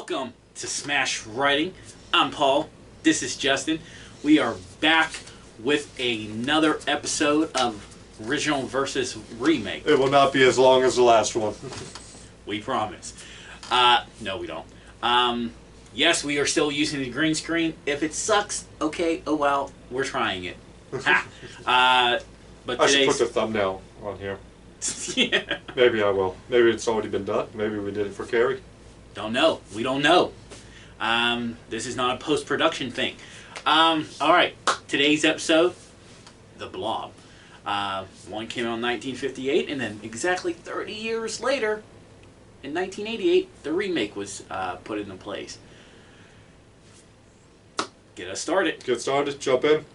Welcome to Smash Writing. I'm Paul. This is Justin. We are back with another episode of Original versus Remake. It will not be as long as the last one. We promise. No, we don't. Yes, we are still using the green screen. If it sucks, okay, oh well, we're trying it. Ha! But I should put the thumbnail on here. Yeah. Maybe I will. Maybe it's already been done. Maybe we did it for Carrie. Don't know. We don't know. This is not a post-production thing. Alright, today's episode, The Blob. One came out in 1958, and then exactly 30 years later, in 1988, the remake was put into place. Get us started. Get started. Jump in.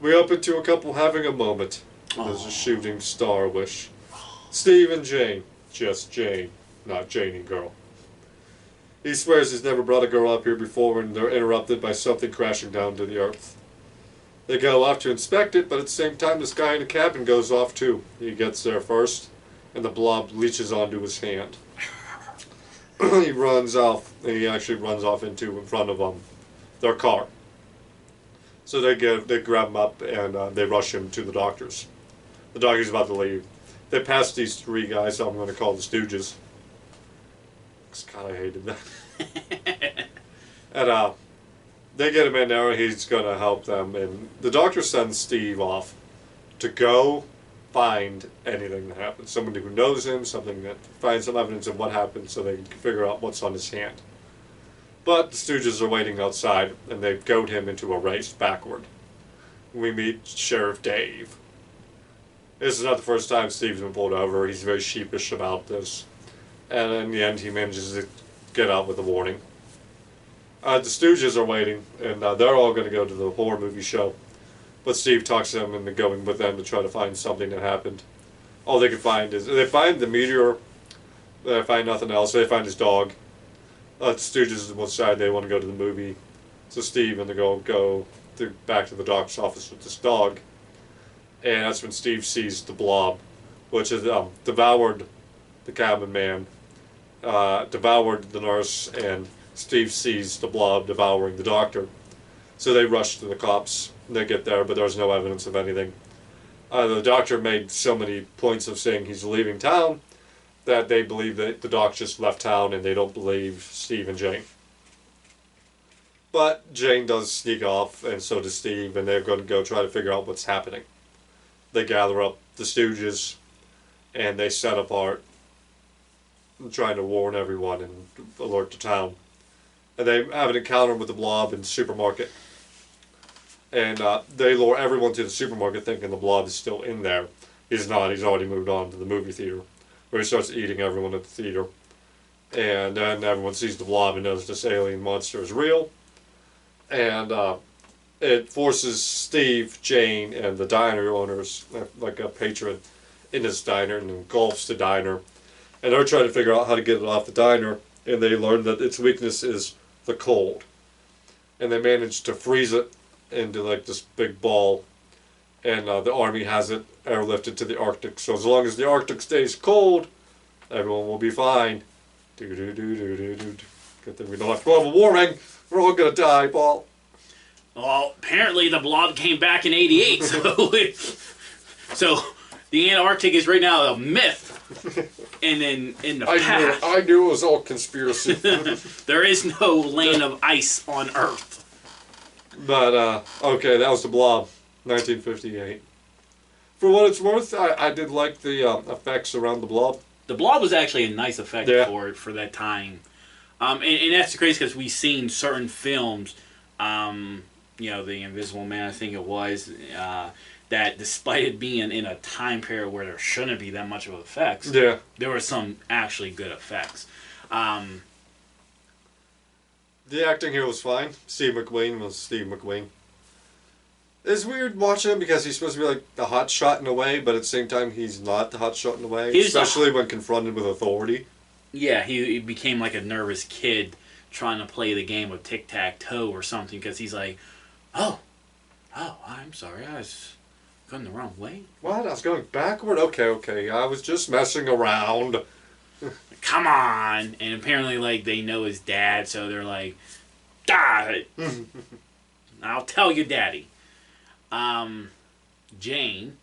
We open to a couple having a moment. There's a shooting star wish. Steve and Jane. Just Jane. Not Janie girl. He swears he's never brought a girl up here before when they're interrupted by something crashing down to the earth. They go off to inspect it, but at the same time this guy in the cabin goes off too. He gets there first, and the blob leaches onto his hand. He runs off. He actually runs off in front of their car. So they grab him up and they rush him to the doctor's. The doctor's about to leave. They pass these three guys I'm going to call the Stooges. God, I hated that. And they get him in there and he's going to help them. And the doctor sends Steve off to go find anything that happened. Somebody who knows him, something that finds some evidence of what happened so they can figure out what's on his hand. But the Stooges are waiting outside, and they goad him into a race backward. We meet Sheriff Dave. This is not the first time Steve's been pulled over. He's very sheepish about this. And in the end, he manages to get out with a warning. The Stooges are waiting, and they're all going to go to the horror movie show. But Steve talks to them into going with them to try to find something that happened. All they can find is, they find the meteor, they find nothing else, they find his dog. The Stooges on one side, they want to go to the movie. So Steve and the girl go back to the doctor's office with this dog. And that's when Steve sees the blob, which is devoured the cabin man, devoured the nurse, and Steve sees the blob devouring the doctor. So they rush to the cops. They get there, but there's no evidence of anything. The doctor made so many points of saying he's leaving town that they believe that the doc just left town and they don't believe Steve and Jane. But Jane does sneak off, and so does Steve, and they're going to go try to figure out what's happening. They gather up the Stooges, and they set apart, trying to warn everyone and alert the town. And they have an encounter with the blob in the supermarket. And they lure everyone to the supermarket thinking the blob is still in there. He's not. He's already moved on to the movie theater, where he starts eating everyone at the theater. And then everyone sees the blob and knows this alien monster is real. And it forces Steve, Jane, and the diner owners, like a patron, in this diner and engulfs the diner. And they're trying to figure out how to get it off the diner. And they learn that its weakness is the cold. And they manage to freeze it into like this big ball. And the army has it airlifted to the Arctic. So as long as the Arctic stays cold, everyone will be fine. Good thing we don't have global warming. We're all going to die, Paul. Well, apparently the blob came back in 88, so the Antarctic is right now a myth. And then in the past... I knew it was all conspiracy. There is no land of ice on Earth. But, okay, that was the Blob, 1958. For what it's worth, I did like the effects around the Blob. The Blob was actually a nice effect for that time. And that's crazy because we've seen certain films, you know, The Invisible Man, I think it was, that despite it being in a time period where there shouldn't be that much of effects, there were some actually good effects. The acting here was fine. Steve McQueen was Steve McQueen. It's weird watching him because he's supposed to be like the hot shot in a way, but at the same time he's not the hot shot in a way, especially when confronted with authority. Yeah, he became like a nervous kid trying to play the game of tic-tac-toe or something because he's like, oh, I'm sorry, I was going the wrong way. What? I was going backward? Okay, I was just messing around. come on. And apparently, like, they know his dad, so they're like, die. I'll tell you, Daddy. Jane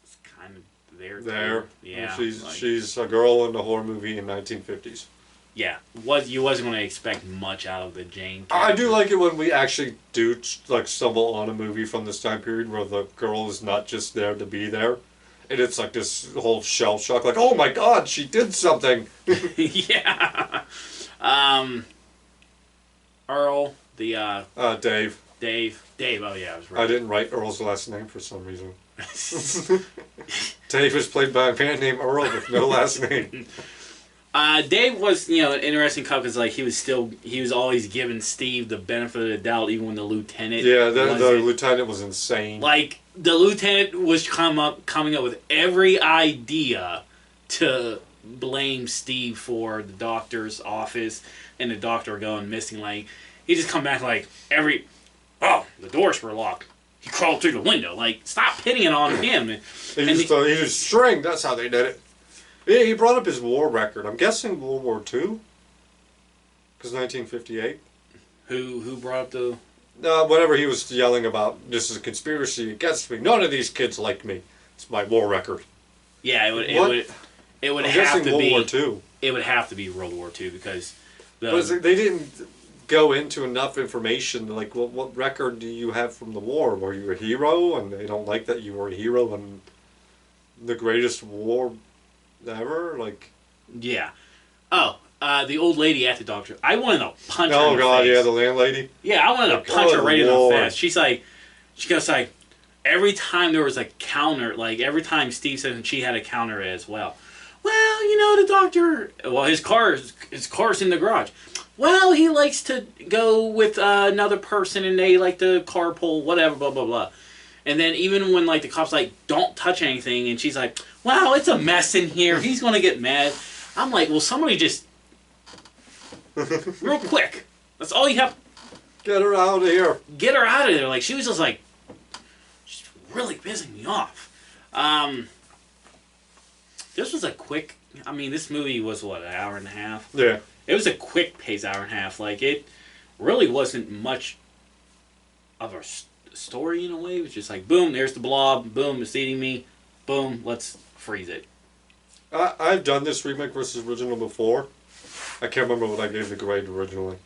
is kind of there. There. Yeah. She's a girl in a horror movie in 1950s. Yeah. You wasn't going to expect much out of the Jane character. I do like it when we actually do, like, stumble on a movie from this time period where the girl is not just there to be there. And it's like this whole shell shock, like, oh my god, she did something. Yeah. Earl, the Dave. Dave, oh yeah, I was right. I didn't write Earl's last name for some reason. Dave is played by a man named Earl with no last name. Dave was, you know, an interesting cop because, like, he was always giving Steve the benefit of the doubt, even when the lieutenant. Yeah, the lieutenant was insane. Like, the lieutenant was coming up with every idea to blame Steve for the doctor's office and the doctor going missing. Like, he just come back like the doors were locked. He crawled through the window. Like, stop pitting it on him. He was stringed. That's how they did it. Yeah, he brought up his war record. I'm guessing World War II? Because 1958. Who brought up the... Whatever he was yelling about, this is a conspiracy against me. None of these kids like me. It's my war record. Yeah, it would I'm have to World be... War II. It would have to be World War II because... But they didn't go into enough information. Like, what record do you have from the war? Were you a hero? And they don't like that you were a hero in the greatest war ever? Like... Yeah. Oh, the old lady at the doctor. I wanted to punch her in the face. Oh, God, yeah, the landlady? Yeah, I wanted to punch her right in the face. She goes like, every time there was a counter, like, every time Steve said she had a counter as well. Well, you know, the doctor, well, his car's in the garage. Well, he likes to go with another person and they like to carpool, whatever, blah, blah, blah. And then even when, like, the cop's like, don't touch anything, and she's like, wow, it's a mess in here, he's going to get mad. I'm like, well, somebody just, real quick, that's all you have. Get her out of here. Get her out of there. Like, she was just like, she's really pissing me off. This was a quick, I mean, this movie was, what, an hour and a half? Yeah. It was a quick pace hour and a half. Like, it really wasn't much of a story in a way. It was just like, boom, there's the blob, boom, it's eating me, boom, let's freeze it. I've done this remake versus original before. I can't remember what I gave the grade originally.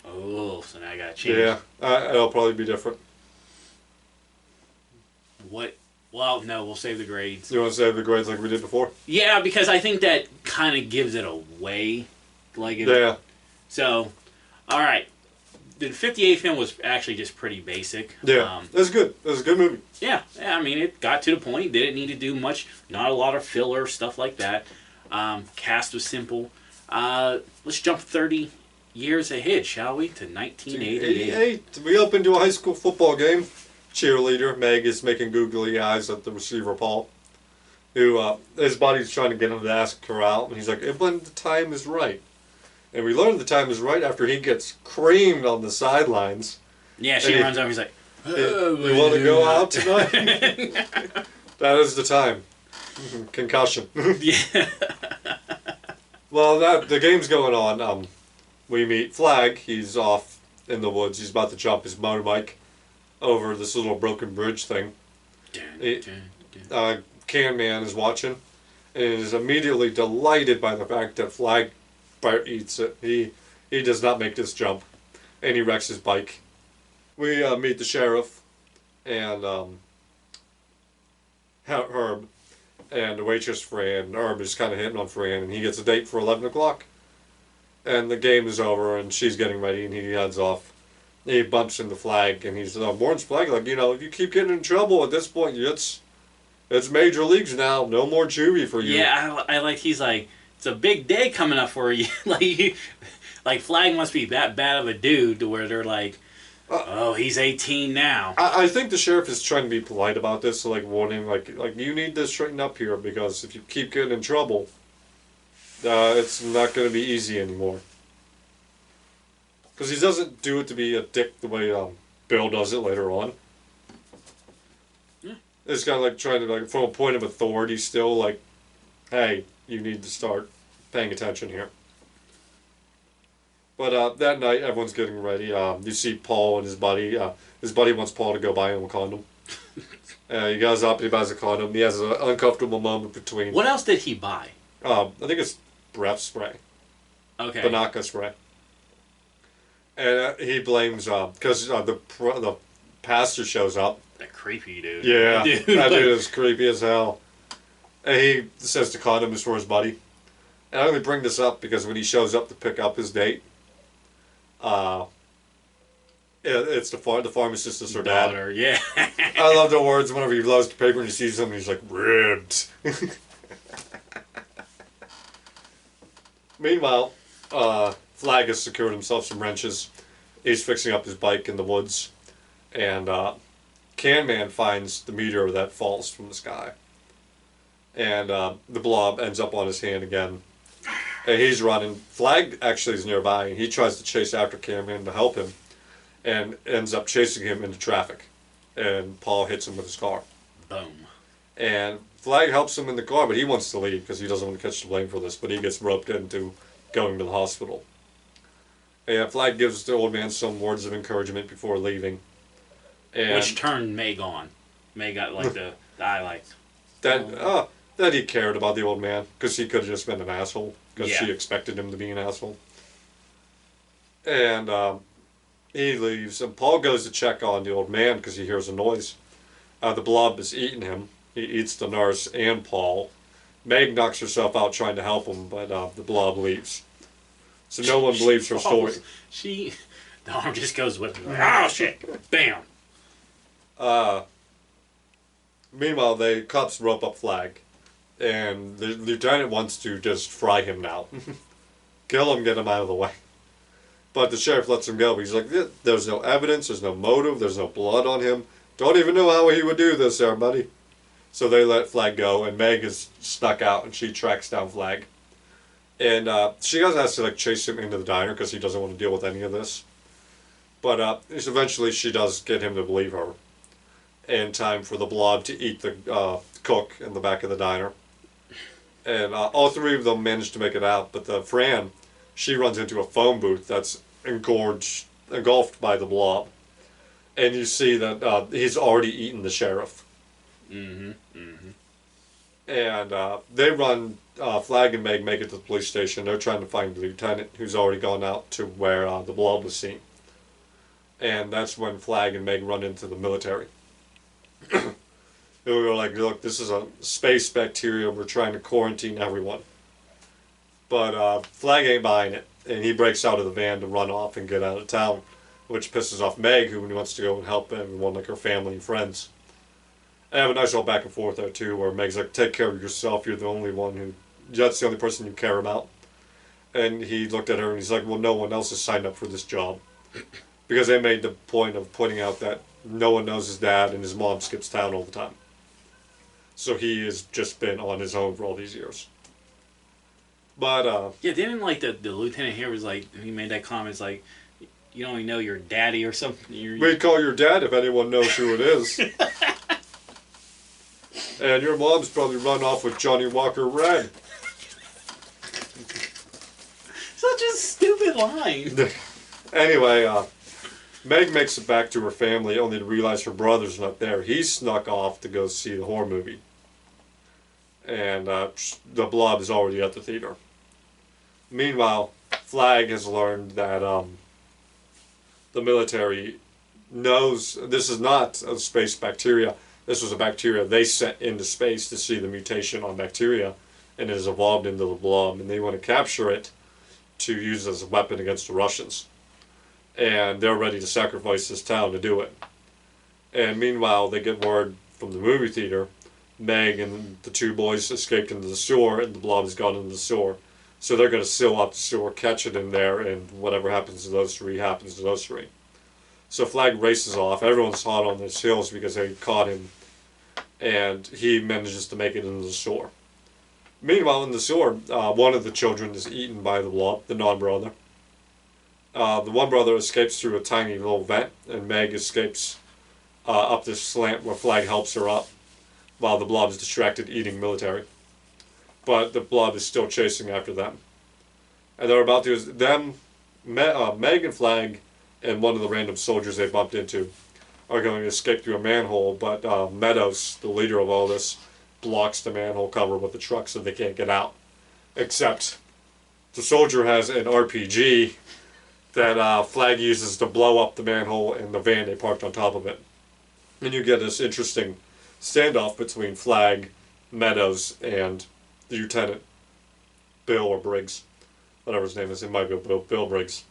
Oh, so now I gotta change. Yeah, it'll probably be different. What? Well, no, we'll save the grades. You want to save the grades like we did before? Yeah, because I think that kind of gives it away. Like, yeah. So, all right. The 58 film was actually just pretty basic. Yeah, it was good. It was a good movie. Yeah, I mean, it got to the point. Didn't need to do much. Not a lot of filler, stuff like that. Cast was simple. Let's jump 30 years ahead, shall we? To 1988. We opened to a high school football game. Cheerleader Meg is making googly eyes at the receiver Paul, who his buddy's trying to get him to ask her out, and he's like, "When the time is right." And we learn the time is right after he gets creamed on the sidelines. Yeah, she runs over. He's like, "You want to go out tonight?" That is the time. Concussion. Yeah. Well, the game's going on. We meet Flag. He's off in the woods. He's about to jump his motorbike over this little broken bridge thing. Can Man is watching and is immediately delighted by the fact that Flag eats it. He does not make this jump, and he wrecks his bike. We meet the sheriff and Herb and the waitress Fran. Herb is kind of hitting on Fran, and he gets a date for 11 o'clock. And the game is over, and she's getting ready, and he heads off. He bumps into Flag, and he's warns Flag, like, you know, if you keep getting in trouble at this point, it's major leagues now. No more juvie for you. Yeah, I like. He's like, it's a big day coming up for you. like Flag must be that bad of a dude to where they're like, oh, he's 18 now. I think the sheriff is trying to be polite about this, so like warning, like you need to straighten up here because if you keep getting in trouble, it's not going to be easy anymore. Because he doesn't do it to be a dick the way Bill does it later on. Yeah. It's kind of like trying to, like, from a point of authority still, like, hey, you need to start paying attention here. But that night, everyone's getting ready. You see Paul and his buddy. His buddy wants Paul to go buy him a condom. He goes up, he buys a condom. He has an uncomfortable moment between. What else did he buy? I think it's breath spray. Okay. Banaka spray. And he blames, because the pastor shows up. That creepy dude. Yeah, dude, that dude is creepy as hell. And he says the condom is for his buddy. And I only bring this up because when he shows up to pick up his date, it's the pharmacist, her daughter, dad. yeah. I love the words whenever he loves the paper and he sees them and he's like, ribbed. Meanwhile, Flag has secured himself some wrenches. He's fixing up his bike in the woods. And Can Man finds the meteor that falls from the sky. And the blob ends up on his hand again. And he's running. Flag actually is nearby, and he tries to chase after Can Man to help him. And ends up chasing him into traffic. And Paul hits him with his car. Boom. And Flag helps him in the car, but he wants to leave because he doesn't want to catch the blame for this. But he gets roped into going to the hospital. And Flag gives the old man some words of encouragement before leaving. And which turned Meg on. Meg got like the eye lights. That he cared about the old man because he could have just been an asshole because Yeah. she expected him to be an asshole. And he leaves, and Paul goes to check on the old man because he hears a noise. The blob is eating him. He eats the nurse and Paul. Meg knocks herself out trying to help him, but the blob leaves. So no one believes her story. The arm just goes with her. Like, oh shit! Bam! Meanwhile, the cops rope up Flag, and the lieutenant wants to just fry him now. Kill him, get him out of the way. But the sheriff lets him go. He's like, there's no evidence, there's no motive, there's no blood on him. Don't even know how he would do this there, buddy. So they let Flag go, and Meg is snuck out, and she tracks down Flag. And she has to chase him into the diner because he doesn't want to deal with any of this. But eventually she does get him to believe her. In time for the blob to eat the cook in the back of the diner. And all three of them manage to make it out, but the Fran, she runs into a phone booth that's engulfed by the blob. And you see that he's already eaten the sheriff. Mm-hmm. Mm-hmm. And they run, Flag and Meg make it to the police station. They're trying to find the lieutenant who's already gone out to where the blob was seen. And that's when Flag and Meg run into the military. And we were like, look, this is a space bacteria. We're trying to quarantine everyone. But Flag ain't buying it. And he breaks out of the van to run off and get out of town. Which pisses off Meg, who wants to go and help everyone, like her family and friends. And I have a nice little back and forth there, too, where Meg's like, take care of yourself. You're the only one who... That's the only person you care about. And he looked at her and he's like, well, no one else has signed up for this job. Because they made the point of pointing out that no one knows his dad and his mom skips town all the time. So he has just been on his own for all these years. But, yeah, didn't the lieutenant here was like, he made that comment, it's like, you don't even know your daddy or something. We'd call your dad if anyone knows who it is. And your mom's probably run off with Johnny Walker Red. Such a stupid line. Anyway, Meg makes it back to her family only to realize her brother's not there. He snuck off to go see the horror movie. And the blob is already at the theater. Meanwhile, Flag has learned that the military knows this is not a space bacteria. This was a bacteria they sent into space to see the mutation on bacteria, and it has evolved into the blob, and they want to capture it to use as a weapon against the Russians. And they're ready to sacrifice this town to do it. And meanwhile, they get word from the movie theater, Meg and the two boys escaped into the sewer, and the blob has gone into the sewer. So they're going to seal up the sewer, catch it in there, and whatever happens to those three happens to those three. So Flag races off. Everyone's hot on his heels because they caught him, and he manages to make it into the sewer. Meanwhile, in the sewer, one of the children is eaten by the blob, the non-brother. The one brother escapes through a tiny little vent, and Meg escapes up this slant where Flag helps her up, while the blob is distracted eating military. but the Blob is still chasing after them. And they're about to use them, Meg and Flag, and one of the random soldiers they bumped into are going to escape through a manhole, but Meadows, the leader of all this, blocks the manhole cover with the truck so they can't get out. Except the soldier has an RPG that Flag uses to blow up the manhole in the van they parked on top of it. And you get this interesting standoff between Flag, Meadows, and the Lieutenant Bill or Briggs, whatever his name is. It might be Bill Briggs.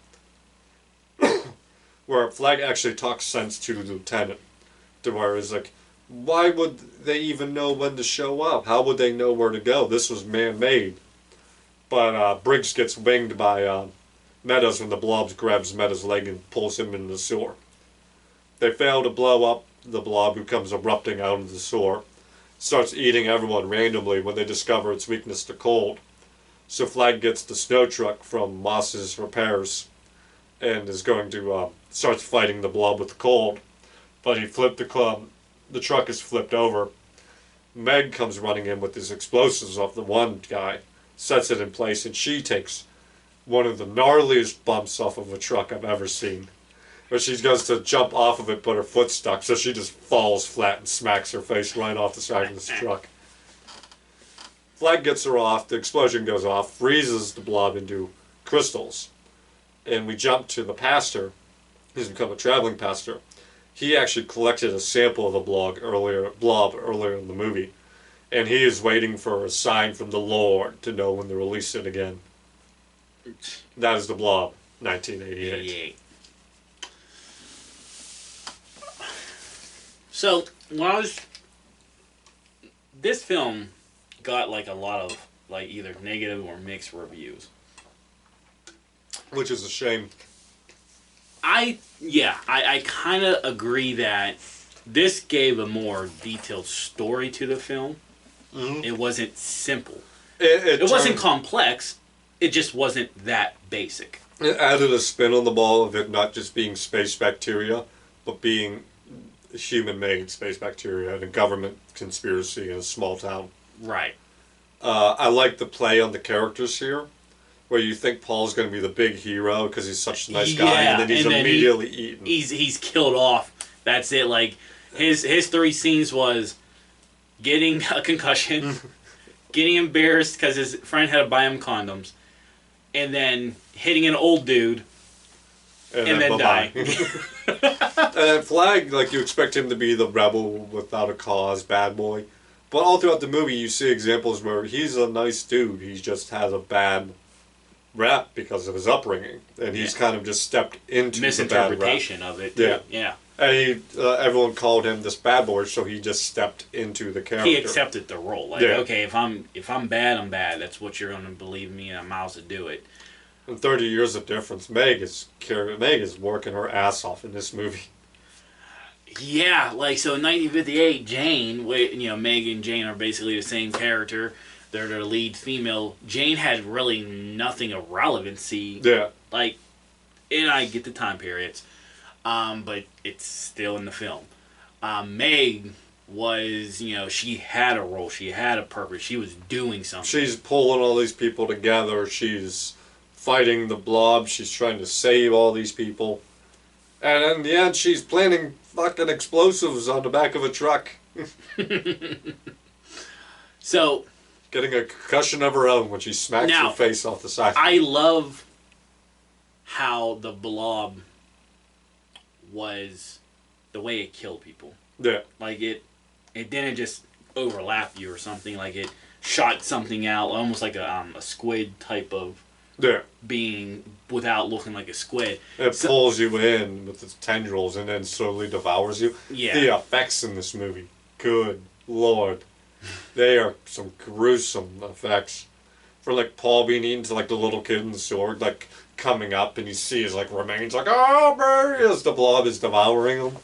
Where Flag actually talks sense to the Lieutenant, to where he's like, why would they even know when to show up? How would they know where to go? This was man-made. But Briggs gets winged by Meadows when the Blob grabs Meadows' leg and pulls him into the sewer. They fail to blow up the Blob, who comes erupting out of the sewer. Starts eating everyone randomly when they discover its weakness to cold. So Flag gets the snow truck from Moss's repairs and is going to starts fighting the Blob with the cold. But he flipped the truck is flipped over. Meg comes running in with his explosives off the one guy, sets it in place, and she takes one of the gnarliest bumps off of a truck I've ever seen. But she goes to jump off of it, but her foot's stuck, so she just falls flat and smacks her face right off the side of this truck. Flag gets her off, the explosion goes off, freezes the Blob into crystals. And we jump to the pastor. He's become a traveling pastor. He actually collected a sample of the Blob earlier in the movie. And he is waiting for a sign from the Lord to know when to release it again. That is the Blob, 1988. So, this film got like a lot of like either negative or mixed reviews. Which is a shame. I kind of agree that this gave a more detailed story to the film. Mm-hmm. It wasn't simple. It wasn't complex. It just wasn't that basic. It added a spin on the ball of it not just being space bacteria, but being human-made space bacteria and a government conspiracy in a small town. Right. I like the play on the characters here, where you think Paul's going to be the big hero because he's such a nice guy, and then he's immediately eaten. He's killed off. That's it. Like his 3 scenes was getting a concussion, getting embarrassed because his friend had to buy him condoms, and then hitting an old dude, and then dying. And Flag, like, you expect him to be the rebel without a cause, bad boy. But all throughout the movie, you see examples where he's a nice dude. He just has a bad rap because of his upbringing. And he's kind of just stepped into misinterpretation the bad rap. of it. Yeah. And everyone called him this bad boy, so he just stepped into the character. He accepted the role. Like, okay, if I'm bad, I'm bad. That's what you're going to believe me, and I'm out to do it. And 30 years of difference. Meg is working her ass off in this movie. Yeah, like, so in 1958, Jane, Meg and Jane are basically the same character. They're the lead female. Jane had really nothing of relevancy. Yeah. Like, and I get the time periods, but it's still in the film. Meg was, she had a role. She had a purpose. She was doing something. She's pulling all these people together. She's fighting the Blob. She's trying to save all these people. And in the end, she's planting fucking explosives on the back of a truck. So, getting a concussion of her own when she smacks her face off the side. I love how the Blob was the way it killed people. Yeah. Like, it didn't just overlap you or something. Like, it shot something out, almost like a squid type of being without looking like a squid. It pulls you in with its tendrils and then slowly devours you. Yeah. The effects in this movie, good Lord. They are some gruesome effects. For, like, Paul being eaten to, like, the little kid in the sword, like, coming up and you see his, like, remains, like, oh, man, as the Blob is devouring him.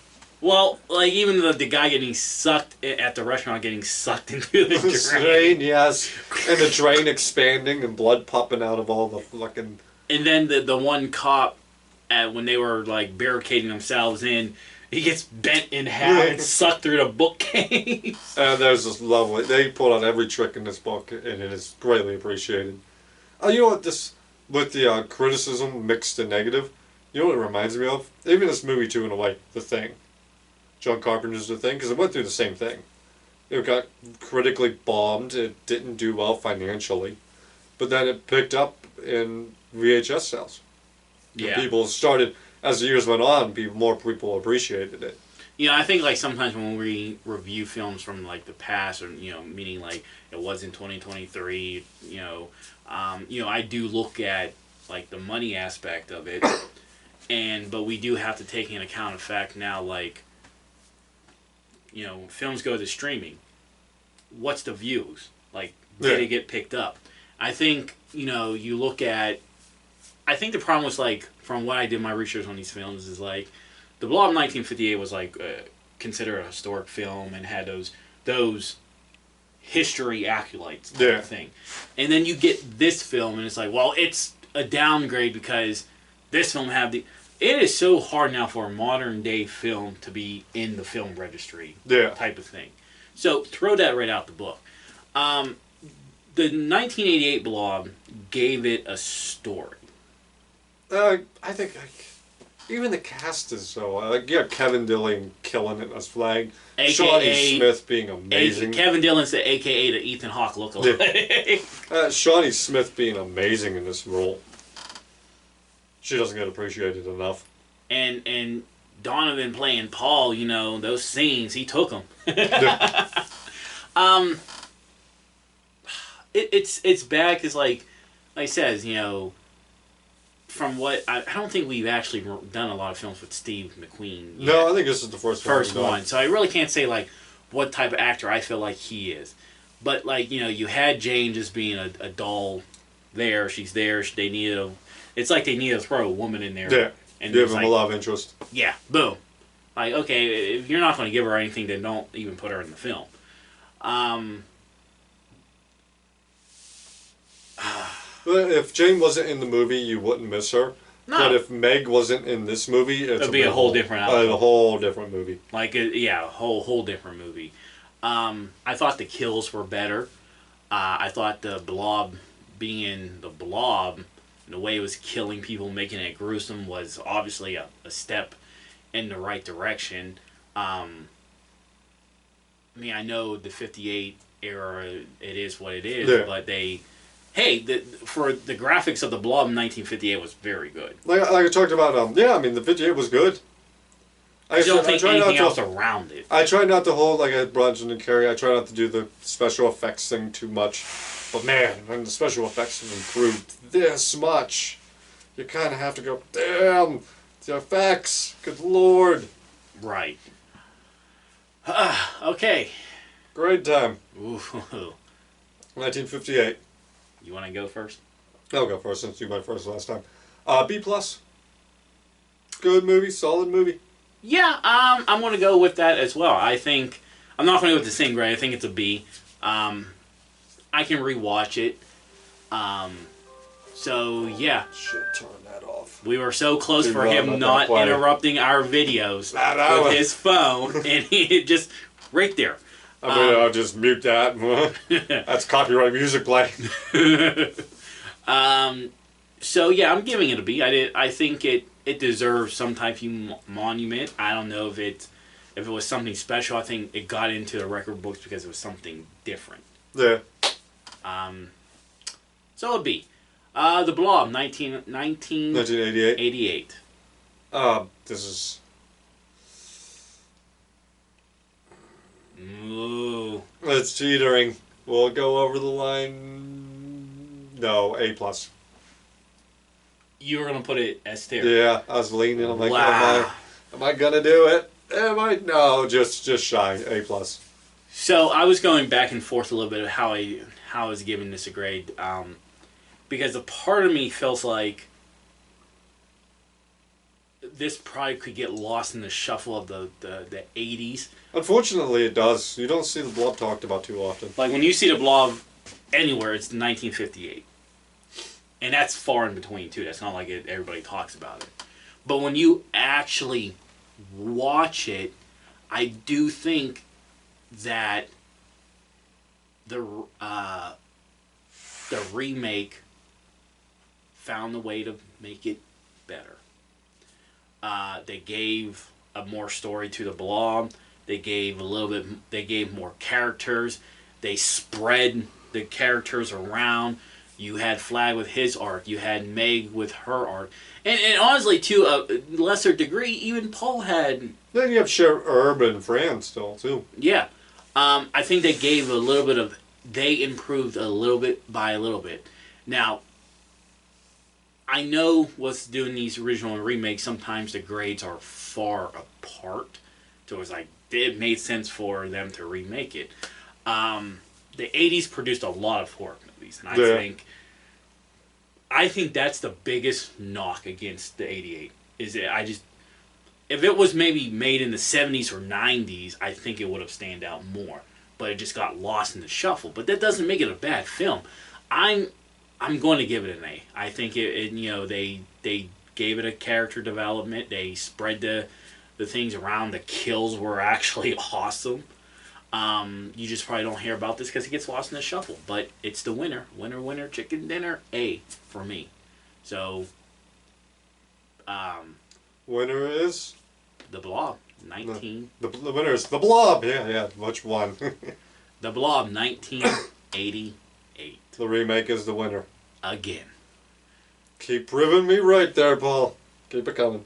Well, like, even the guy getting sucked at the restaurant, getting sucked into the drain, yes. And the drain expanding and blood popping out of all the fucking... And then the one cop, when they were, like, barricading themselves in, he gets bent in half and sucked through the bookcase. And there's this lovely. They pull out every trick in this book, and it is greatly appreciated. You know what? This with the criticism mixed and negative. You know what it reminds me of? Even this movie too, in a way, The Thing. John Carpenter's The Thing, because it went through the same thing. It got critically bombed. It didn't do well financially, but then it picked up in VHS sales. Yeah. And people started, as the years went on, more people appreciated it. You know, I think like sometimes when we review films from like the past, or meaning like it was in 2023, I do look at like the money aspect of it, but we do have to take into account the fact now, like, films go to streaming. What's the views? Like, did it get picked up? I think, you look at... I think the problem was, like, from what I did my research on these films is, like, The Blob 1958 was, like, considered a historic film and had those history accolades type of thing. And then you get this film and it's like, well, it's a downgrade because this film had the... It is so hard now for a modern day film to be in the film registry type of thing. So throw that right out the book. The 1988 Blob gave it a story. I think even the cast is so... Kevin Dillon killing it as Flag. Shawnee Smith being amazing. Kevin Dillon's the a.k.a. the Ethan Hawke lookalike. Shawnee Smith being amazing in this role. She doesn't get appreciated enough. And Donovan playing Paul, those scenes, he took them. It's bad because, like I says, from what... I don't think we've actually done a lot of films with Steve McQueen yet. No, I think this is the first one. So I really can't say, like, what type of actor I feel like he is. But, like, you had Jane just being a doll there. She's there. They needed a... It's like they need to throw a woman in there. Yeah, and give him a love interest. Yeah, boom. Like, okay, if you're not going to give her anything, then don't even put her in the film. If Jane wasn't in the movie, you wouldn't miss her. No. But if Meg wasn't in this movie, it'd be a whole different outcome. A whole different movie. Like, a whole different movie. I thought the kills were better. I thought the Blob being the Blob... the way it was killing people, making it gruesome, was obviously a step in the right direction. I mean, I know the 58 era, it is what it is, but for the graphics of the Blob in 1958 was very good. Like I talked about, the 58 was good. I don't think anything else around it. I try not to hold, like I brought Jim and Carrey, I try not to do the special effects thing too much. But man, when the special effects have improved this much, you kind of have to go, damn, the effects, good lord. Right. Okay. Great time. Ooh. 1958. You want to go first? I'll go first since you went first last time. B+. Good movie, solid movie. Yeah, I'm going to go with that as well. I think, I'm not going to go with the same grade, I think it's a B. I can rewatch it. So, yeah. Shit, turn that off. We were so close for him not interrupting our videos with his phone, and he just, right there. I'll just mute that. That's copyright music play. So, yeah, I'm giving it a B. I think it deserves some type of monument. I don't know if it was something special. I think it got into the record books because it was something different. Yeah. So a B. The Blob, 1988. 88. This is... Ooh. It's teetering. We'll go over the line... No, A+. You were going to put it S tier? Yeah, I was leaning. I'm like, wow. am I going to do it? Am I? No, just shy. A+. So I was going back and forth a little bit of how I was giving this a grade, because a part of me feels like this probably could get lost in the shuffle of the 80s. Unfortunately, it does. You don't see the Blob talked about too often. Like when you see the Blob anywhere, it's 1958, and that's far in between too. That's not like everybody talks about it. But when you actually watch it, I do think that the remake found a way to make it better. They gave a more story to the Blob. They gave a little bit. They gave more characters. They spread the characters around. You had Flag with his arc. You had Meg with her arc. And honestly, to a lesser degree, even Paul had. Then you have Sheriff Herb and Fran still, too. Yeah. I think they gave a little bit of. They improved a little bit by a little bit. Now, I know what's doing these original and remakes, sometimes the grades are far apart. So it's like, it made sense for them to remake it. The 80s produced a lot of horror movies, and I think that's the biggest knock against the 88. Is that if it was maybe made in the 70s or 90s, I think it would have stand out more. But it just got lost in the shuffle. But that doesn't make it a bad film. I'm going to give it an A. I think they gave it a character development. They spread the things around. The kills were actually awesome. You just probably don't hear about this because it gets lost in the shuffle. But it's the winner. Winner, winner, chicken dinner. A for me. So, winner is? The Blob, 19. The winner is The Blob. Yeah, which one? The Blob, 1988. The remake is the winner. Again. Keep proving me right there, Paul. Keep it coming.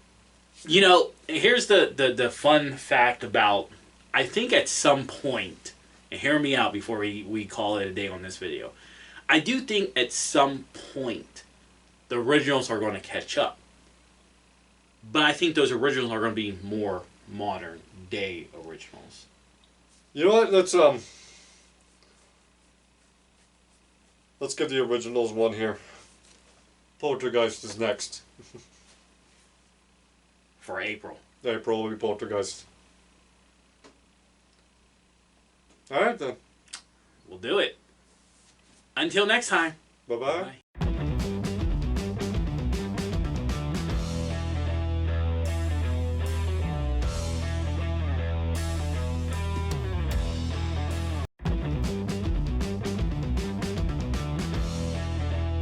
You know, here's the fun fact about, I think at some point, and hear me out before we call it a day on this video, I do think at some point the originals are going to catch up. But I think those originals are going to be more modern day originals. You know what? Let's give the originals one here. Poltergeist is next. For April. April will be Poltergeist. Alright then. We'll do it. Until next time. Bye-bye. Bye.